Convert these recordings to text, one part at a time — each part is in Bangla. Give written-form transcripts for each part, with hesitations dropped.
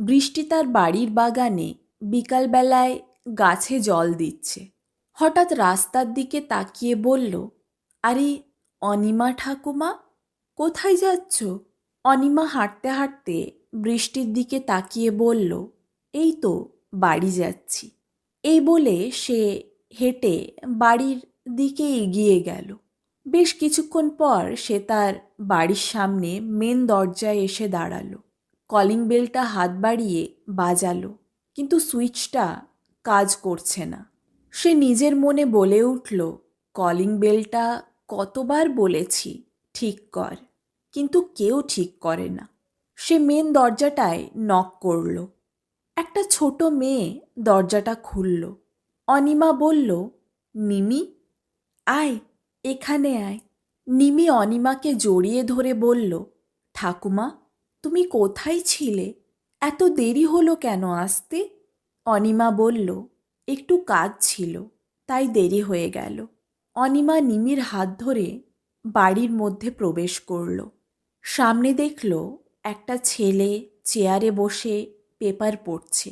বৃষ্টি তার বাড়ির বাগানে বিকালবেলায় গাছে জল দিচ্ছে। হঠাৎ রাস্তার দিকে তাকিয়ে বলল, আরে অনিমা ঠাকুমা, কোথায় যাচ্ছ? অনিমা হাঁটতে হাঁটতে বৃষ্টির দিকে তাকিয়ে বলল, এই তো বাড়ি যাচ্ছি। এই বলে সে হেঁটে বাড়ির দিকে এগিয়ে গেল। বেশ কিছুক্ষণ পর সে তার বাড়ির সামনে মেন দরজায় এসে দাঁড়ালো। কলিং বেলটা হাত বাড়িয়ে বাজালো, কিন্তু সুইচটা কাজ করছে না। সে নিজের মনে বলে উঠল, কলিং বেলটা কতবার বলেছি ঠিক কর, কিন্তু কেউ ঠিক করে না। সে মেন দরজাটায় নক করল। একটা ছোট মেয়ে দরজাটা খুলল। অনিমা বলল, নিমি, আয়, এখানে আয়। নিমি অনিমাকে জড়িয়ে ধরে বলল, ঠাকুমা, তুমি কোথায় ছিলে? এত দেরি হলো কেন আসতে? অনিমা বলল, একটু কাজ ছিল, তাই দেরি হয়ে গেল। অনিমা নিমির হাত ধরে বাড়ির মধ্যে প্রবেশ করল। সামনে দেখল একটা ছেলে চেয়ারে বসে পেপার পড়ছে।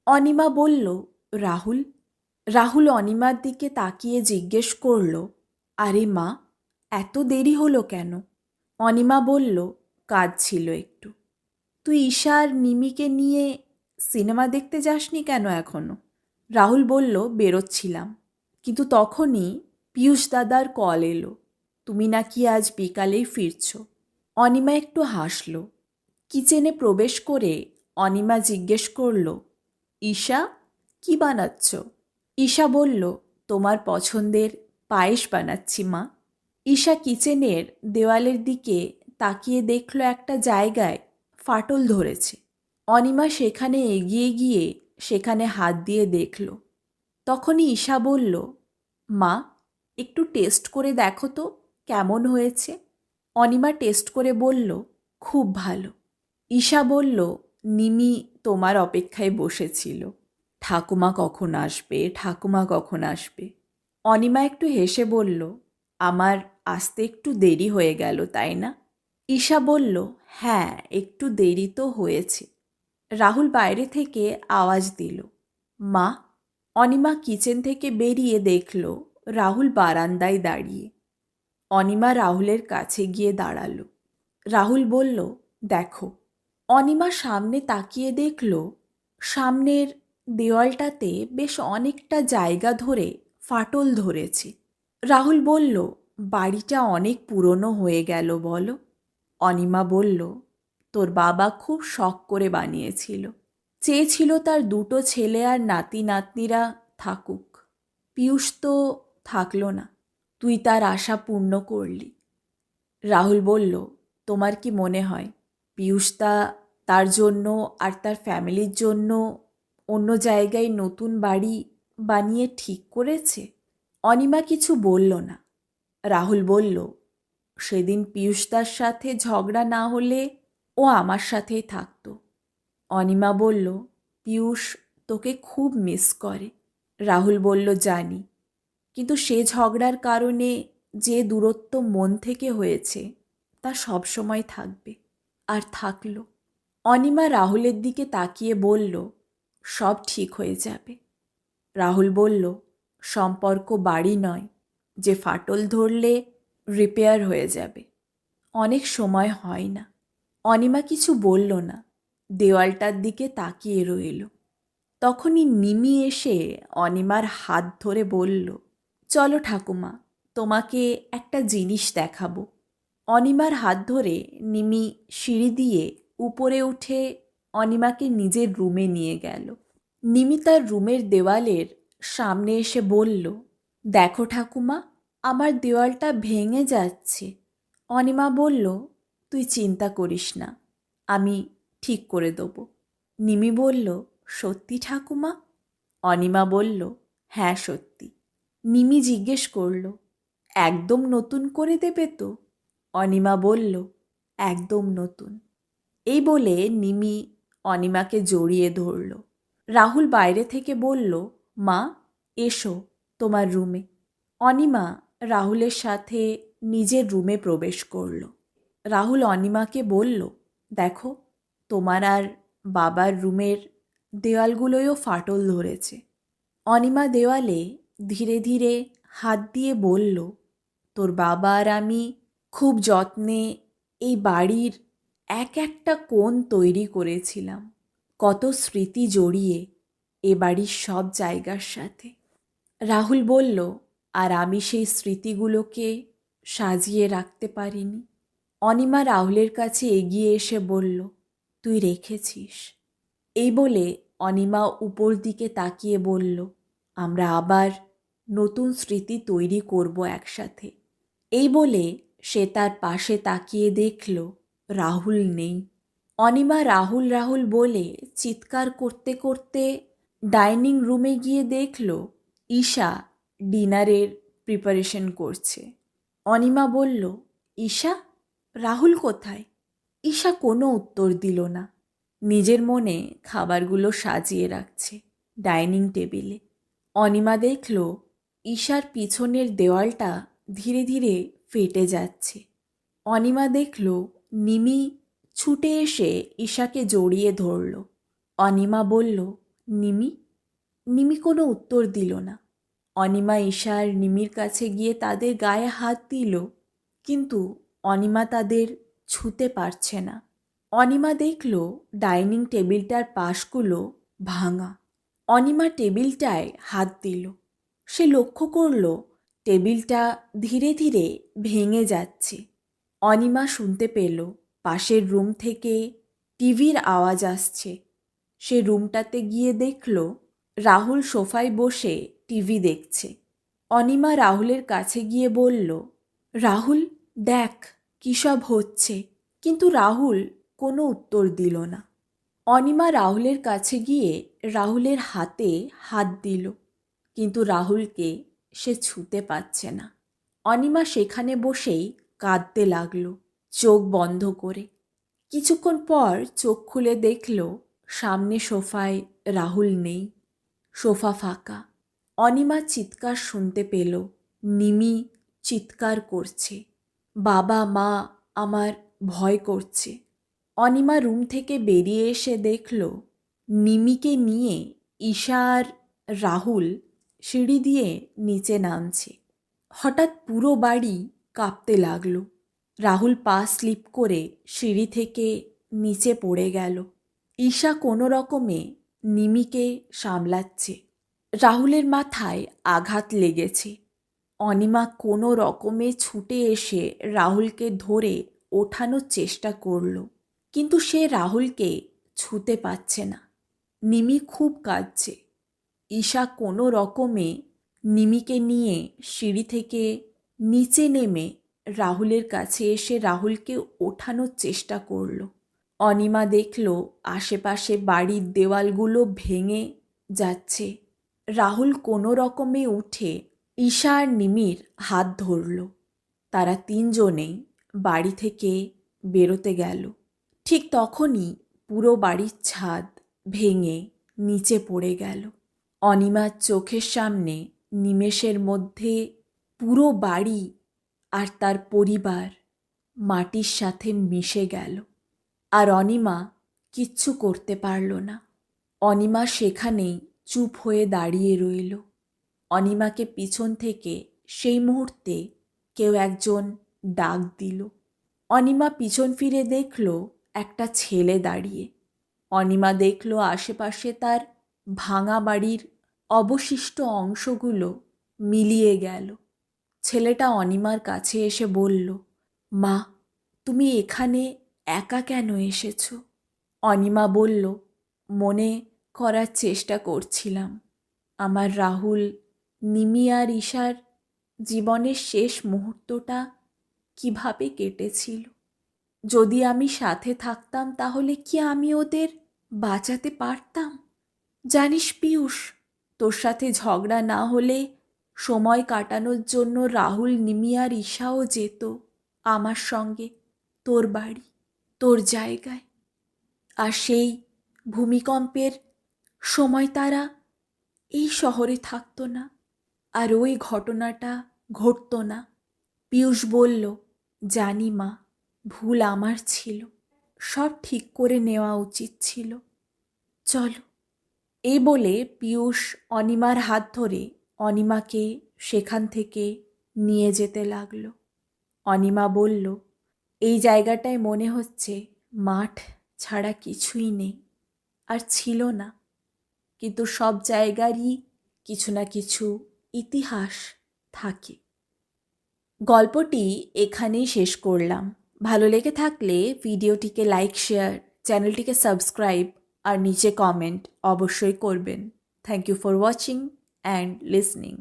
অনিমা বলল, রাহুল? রাহুল অনিমার দিকে তাকিয়ে জিজ্ঞেস করল, আরে মা, এত দেরি হলো কেন? অনিমা বলল, কাজ ছিল একটু। তুই ঈশা আর নিমিকে নিয়ে সিনেমা দেখতে যাসনি কেন এখনো? রাহুল বলল, বেরোচ্ছিলাম, কিন্তু তখনই পীয়ূষ দাদার কল এলো, তুমি নাকি আজ বিকালেই ফিরছ। অনিমা একটু হাসল। কিচেনে প্রবেশ করে অনিমা জিজ্ঞেস করল, ঈশা, কি বানাচ্ছ? ঈশা বলল, তোমার পছন্দের পায়েস বানাচ্ছি মা। ঈশা কিচেনের দেওয়ালের দিকে তাকিয়ে দেখল একটা জায়গায় ফাটল ধরেছে। অনিমা সেখানে এগিয়ে গিয়ে সেখানে হাত দিয়ে দেখল। তখনই ঈশা বলল, মা, একটু টেস্ট করে দেখো তো কেমন হয়েছে। অনিমা টেস্ট করে বলল, খুব ভালো। ঈশা বলল, নিমি তোমার অপেক্ষায় বসেছিল, ঠাকুমা কখন আসবে, ঠাকুমা কখন আসবে। অনিমা একটু হেসে বলল, আমার আসতে একটু দেরি হয়ে গেল, তাই না? ঈশা বলল, হ্যাঁ, একটু দেরি তো হয়েছে। রাহুল বাইরে থেকে আওয়াজ দিল, মা। অনিমা কিচেন থেকে বেরিয়ে দেখল রাহুল বারান্দায় দাঁড়িয়ে। অনিমা রাহুলের কাছে গিয়ে দাঁড়ালো। রাহুল বলল, দেখো। অনিমা সামনে তাকিয়ে দেখল সামনের দেওয়ালটাতে বেশ অনেকটা জায়গা ধরে ফাটল ধরেছে। রাহুল বলল, বাড়িটা অনেক পুরনো হয়ে গেল বলো। অনিমা বলল, তোর বাবা খুব শখ করে বানিয়েছিল, চেয়েছিল তার দুটো ছেলে আর নাতি নাতনিরা থাকুক। পীয়ূষ তো থাকলো না, তুই তার আশা পূর্ণ করলি। রাহুল বলল, তোমার কি মনে হয় পীয়ূষদা তার জন্য আর তার ফ্যামিলির জন্য অন্য জায়গায় নতুন বাড়ি বানিয়ে ঠিক করেছে? অনিমা কিছু বলল না। রাহুল বলল, সেদিন পীয়ূষদার সাথে ঝগড়া না হলে ও আমার সাথেই থাকতো। অনিমা বলল, পীয়ূষ তোকে খুব মিস করে। রাহুল বলল, জানি, কিন্তু সে ঝগড়ার কারণে যে দূরত্ব মন থেকে হয়েছে তা সবসময় থাকবে, আর থাকলো। অনিমা রাহুলের দিকে তাকিয়ে বলল, সব ঠিক হয়ে যাবে। রাহুল বলল, সম্পর্ক বাড়ি নয় যে ফাটল ধরলে রিপেয়ার হয়ে যাবে, অনেক সময় হয় না। অনিমা কিছু বলল না, দেওয়ালটার দিকে তাকিয়ে রইল। তখনই নিমি এসে অনিমার হাত ধরে বলল, চলো ঠাকুমা, তোমাকে একটা জিনিস দেখাবো। অনিমার হাত ধরে নিমি সিঁড়ি দিয়ে উপরে উঠে অনিমাকে নিজের রুমে নিয়ে গেল। নিমি তার রুমের দেওয়ালের সামনে এসে বলল, দেখো ঠাকুমা, আমার দেওয়ালটা ভেঙে যাচ্ছে। অনিমা বলল, তুই চিন্তা করিস না, আমি ঠিক করে দেবো। নিমি বলল, সত্যি ঠাকুমা? অনিমা বলল, হ্যাঁ সত্যি। নিমি জিজ্ঞেস করল, একদম নতুন করে দেবে তো? অনিমা বলল, একদম নতুন। এই বলে নিমি অনিমাকে জড়িয়ে ধরল। রাহুল বাইরে থেকে বলল, মা, এসো তোমার রুমে। অনিমা রাহুলের সাথে নিজের রুমে প্রবেশ করল। রাহুল অনিমাকে বলল, দেখো, তোমার আর বাবার রুমের দেওয়ালগুলোয়ও ফাটল ধরেছে। অনিমা দেওয়ালে ধীরে ধীরে হাত দিয়ে বলল, তোর বাবা আর আমি খুব যত্নে এই বাড়ির এক একটা কোণ তৈরি করেছিলাম, কত স্মৃতি জড়িয়ে এ বাড়ির সব জায়গার সাথে। রাহুল বলল, আর আমি সেই স্মৃতিগুলোকে সাজিয়ে রাখতে পারিনি। অনিমা রাহুলের কাছে এগিয়ে এসে বলল, তুই রেখেছিস। এই বলে অনিমা উপর দিকে তাকিয়ে বলল, আমরা আবার নতুন স্মৃতি তৈরি করব একসাথে। এই বলে সে তার পাশে তাকিয়ে দেখল রাহুল নেই। অনিমা রাহুল রাহুল বলে চিৎকার করতে করতে ডাইনিং রুমে গিয়ে দেখল ঈশা ডিনারের প্রিপারেশন করছে। অনিমা বলল, ঈশা, রাহুল কোথায়? ঈশা কোনো উত্তর দিল না। নিজের মনে খাবারগুলো সাজিয়ে রাখছে ডাইনিং টেবিলে। অনিমা দেখল ঈশার পিছনের দেওয়ালটা ধীরে ধীরে ফেটে যাচ্ছে। অনিমা দেখল নিমি ছুটে এসে ঈশাকে জড়িয়ে ধরল। অনিমা বলল, নিমি। নিমি কোনো উত্তর দিল না। অনিমা ঈশা আর নিমির কাছে গিয়ে তাদের গায়ে হাত দিল, কিন্তু অনিমা তাদের ছুঁতে পারছে না। অনিমা দেখল ডাইনিং টেবিলটার পাশগুলো ভাঙা। অনিমা টেবিলটায় হাত দিল। সে লক্ষ্য করল টেবিলটা ধীরে ধীরে ভেঙে যাচ্ছে। অনিমা শুনতে পেল পাশের রুম থেকে টিভির আওয়াজ আসছে। সে রুমটাতে গিয়ে দেখল রাহুল সোফায় বসে টিভি দেখছে। অনিমা রাহুলের কাছে গিয়ে বলল, রাহুল, দেখ কী সব হচ্ছে। কিন্তু রাহুল কোনো উত্তর দিল না। অনিমা রাহুলের কাছে গিয়ে রাহুলের হাতে হাত দিল, কিন্তু রাহুলকে সে ছুঁতে পারছে না। অনিমা সেখানে বসেই কাঁদতে লাগল, চোখ বন্ধ করে। কিছুক্ষণ পর চোখ খুলে দেখল সামনে সোফায় রাহুল নেই, সোফা ফাঁকা। অনিমা চিৎকার শুনতে পেল, নিমি চিৎকার করছে, বাবা মা আমার ভয় করছে। অনিমা রুম থেকে বেরিয়ে এসে দেখল নিমিকে নিয়ে ঈশা আর রাহুল সিঁড়ি দিয়ে নিচে নামছে। হঠাৎ পুরো বাড়ি কাঁপতে লাগল। রাহুল পা স্লিপ করে সিঁড়ি থেকে নিচে পড়ে গেল। ঈশা কোনো রকমে নিমিকে সামলাচ্ছে। রাহুলের মাথায় আঘাত লেগেছে। অনিমা কোনো রকমে ছুটে এসে রাহুলকে ধরে ওঠানোর চেষ্টা করল, কিন্তু সে রাহুলকে ছুঁতে পারছে না। নিমি খুব কাঁদছে। ঈশা কোনো রকমে নিমিকে নিয়ে সিঁড়ি থেকে নিচে নেমে রাহুলের কাছে এসে রাহুলকে ওঠানোর চেষ্টা করল। অনিমা দেখল আশেপাশে বাড়ির দেওয়ালগুলো ভেঙে যাচ্ছে। রাহুল কোনো রকমে উঠে ঈশা আর নিমির হাত ধরল। তারা তিনজনেই বাড়ি থেকে বেরোতে গেল। ঠিক তখনই পুরো বাড়ির ছাদ ভেঙে নিচে পড়ে গেল। অনিমার চোখের সামনে নিমেষের মধ্যে পুরো বাড়ি আর তার পরিবার মাটির সাথে মিশে গেল। আর অনিমা কিচ্ছু করতে পারল না। অনিমা সেখানেই চুপ হয়ে দাঁড়িয়ে রইল। অনিমাকে পিছন থেকে সেই মুহূর্তে কেউ একজন ডাক দিল। অনিমা পিছন ফিরে দেখল একটা ছেলে দাঁড়িয়ে। অনিমা দেখল আশেপাশে তার ভাঙা বাড়ির অবশিষ্ট অংশগুলো মিলিয়ে গেল। ছেলেটা অনিমার কাছে এসে বলল, মা, তুমি এখানে একা কেন এসেছো? অনিমা বলল, মনে করার চেষ্টা করছিলাম আমার রাহুল, নিমি আর ঈশার জীবনের শেষ মুহূর্তটা কিভাবে কেটেছিল। যদি আমি সাথে থাকতাম তাহলে কি আমি ওদের বাঁচাতে পারতাম? জানিস পিয়ুষ, তোর সাথে ঝগড়া না হলে সময় কাটানোর জন্য রাহুল, নিমি আর ঈশাও যেত আমার সঙ্গে তোর বাড়ি, তোর জায়গায়। আর সেই ভূমিকম্পের সময় তারা এই শহরে থাকতো না, আর ওই ঘটনাটা ঘটতো না। পিয়ুষ বলল, জানি মা, ভুল আমার ছিল, সব ঠিক করে নেওয়া উচিত ছিল। চলো। এই বলে পীয়ূষ অনিমার হাত ধরে অনিমাকে সেখান থেকে নিয়ে যেতে লাগলো। অনিমা বলল, এই জায়গাটায় মনে হচ্ছে মাঠ ছাড়া কিছুই নেই, আর ছিল না। কিন্তু সব জায়গারই কিছু না কিছু ইতিহাস থাকে। গল্পটি এখানেই শেষ করলাম। ভালো লেগে থাকলে ভিডিওটিকে লাইক, শেয়ার, চ্যানেলটিকে সাবস্ক্রাইব আর নিচে কমেন্ট অবশ্যই করবেন। Thank you for watching and listening.